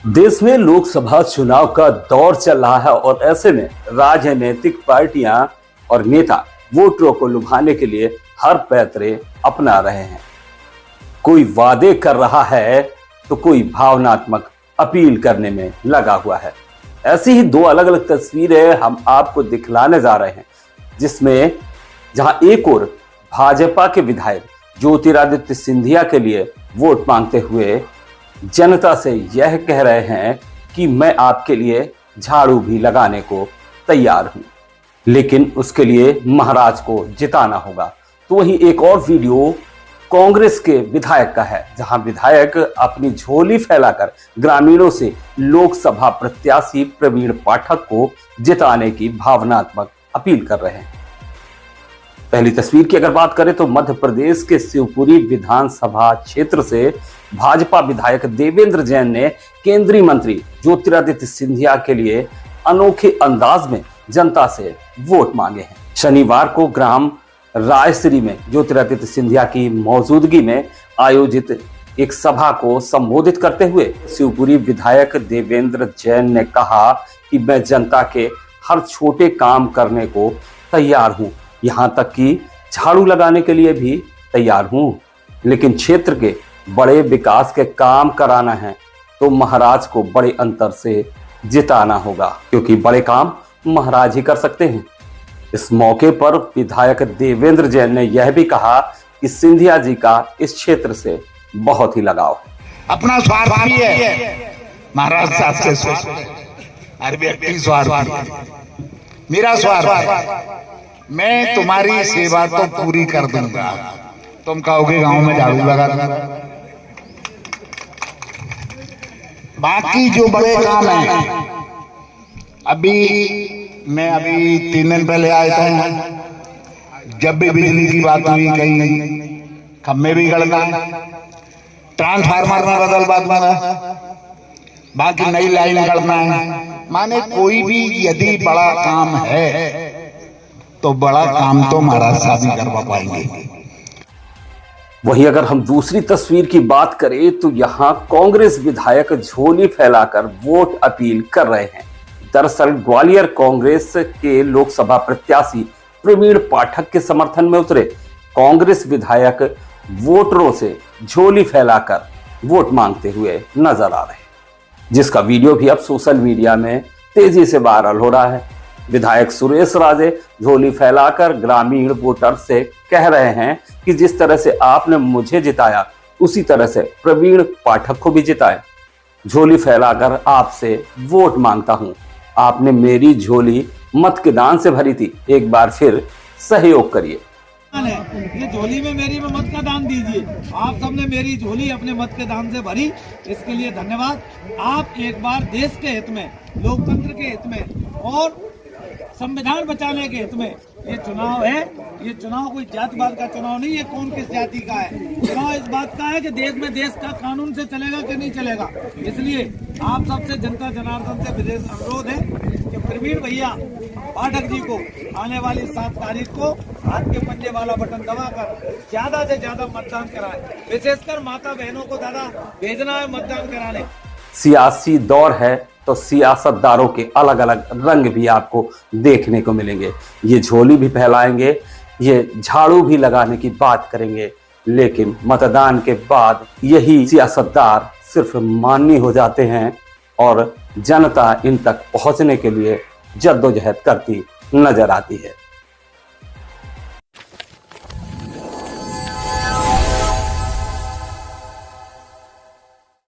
देश में लोकसभा चुनाव का दौर चल रहा है और ऐसे में राजनीतिक पार्टियां और नेता वोटरों को लुभाने के लिए हर पैतरे अपना रहे हैं। कोई वादे कर रहा है तो कोई भावनात्मक अपील करने में लगा हुआ है। ऐसी ही दो अलग अलग तस्वीरें हम आपको दिखलाने जा रहे हैं, जिसमें जहां एक ओर भाजपा के विधायक ज्योतिरादित्य सिंधिया के लिए वोट मांगते हुए जनता से यह कह रहे हैं कि मैं आपके लिए झाड़ू भी लगाने को तैयार हूं, लेकिन उसके लिए महाराज को जिताना होगा। तो वही एक और वीडियो कांग्रेस के विधायक का है, जहां विधायक अपनी झोली फैलाकर ग्रामीणों से लोकसभा प्रत्याशी प्रवीण पाठक को जिताने की भावनात्मक अपील कर रहे हैं। पहली तस्वीर की अगर बात करें तो मध्य प्रदेश के शिवपुरी विधानसभा क्षेत्र से भाजपा विधायक देवेंद्र जैन ने केंद्रीय मंत्री ज्योतिरादित्य सिंधिया के लिए अनोखे अंदाज में जनता से वोट मांगे हैं। शनिवार को ग्राम रायश्री में ज्योतिरादित्य सिंधिया की मौजूदगी में आयोजित एक सभा को संबोधित करते हुए शिवपुरी विधायक देवेंद्र जैन ने कहा कि मैं जनता के हर छोटे काम करने को तैयार हूं, यहां तक कि झाड़ू लगाने के लिए भी तैयार हूं, लेकिन क्षेत्र के बड़े विकास के काम कराना है तो महाराज को बड़े अंतर से जिताना होगा, क्योंकि बड़े काम महाराज ही कर सकते हैं। इस मौके पर विधायक देवेंद्र जैन ने यह भी कहा कि सिंधिया जी का इस क्षेत्र से बहुत ही लगाव है। अपना स्वार्थ भी है, महाराज साहब से हर व्यक्ति स्वार्थ, मेरा स्वार्थ, मैं तुम्हारी सेवा तो पूरी कर दूंगा, तुम कहोगे गांव में झाड़ू लगा दूंगा, बाकी जो बड़े काम हैं मैं अभी 3 दिन पहले आया था, जब भी बिजली की बात हुई कहीं खम्भे भी गड़ना, ट्रांसफार्मर में बदल बात बना, बाकी नई लाइन गड़ना है। माने कोई भी यदि बड़ा काम है तो बड़ा काम तो महाराज साहब ही करवा पाएंगे। वहीं अगर हम दूसरी तस्वीर की बात करें तो यहां कांग्रेस विधायक झोली फैलाकर वोट अपील कर रहे हैं। दरअसल ग्वालियर कांग्रेस के लोकसभा प्रत्याशी प्रवीण पाठक के समर्थन में उतरे कांग्रेस विधायक वोटरों से झोली फैलाकर वोट मांगते हुए नजर आ रहे हैं, जिसका वीडियो भी अब सोशल मीडिया में तेजी से वायरल हो रहा है। विधायक सुरेश राजे झोली फैलाकर ग्रामीण वोटर से कह रहे हैं कि जिस तरह से आपने मुझे जिताया उसी तरह से प्रवीण पाठक को भी जिताया। झोली फैलाकर आपसे वोट मांगता हूं, आपने मेरी झोली मत के दान से भरी थी, एक बार फिर सहयोग करिए। ये झोली में मेरी में मत का दान दीजिए। आप सबने मेरी झोली अपने मत के दान से भरी, इसके लिए धन्यवाद। आप एक बार देश के हित में, लोकतंत्र के हित में और संविधान बचाने के हित में ये चुनाव है। ये चुनाव कोई जातिवाद का चुनाव नहीं है, कौन किस जाति का है। चुनाव इस बात का है कि देश में देश का कानून से चलेगा कि नहीं चलेगा। इसलिए आप सबसे जनता जनार्दन से विशेष अनुरोध है कि प्रवीण भैया पाठक जी को आने वाली 7 तारीख को हाथ के पंजे वाला बटन दबाकर ज्यादा से ज्यादा मतदान कराएं। विशेषकर माता बहनों को ज्यादा भेजना है मतदान कराने। सियासी दौर है तो सियासतदारों के अलग अलग रंग भी आपको देखने को मिलेंगे। ये झोली भी फैलाएंगे, ये झाड़ू भी लगाने की बात करेंगे, लेकिन मतदान के बाद यही सियासतदार सिर्फ माननीय हो जाते हैं और जनता इन तक पहुंचने के लिए जद्दोजहद करती नजर आती है।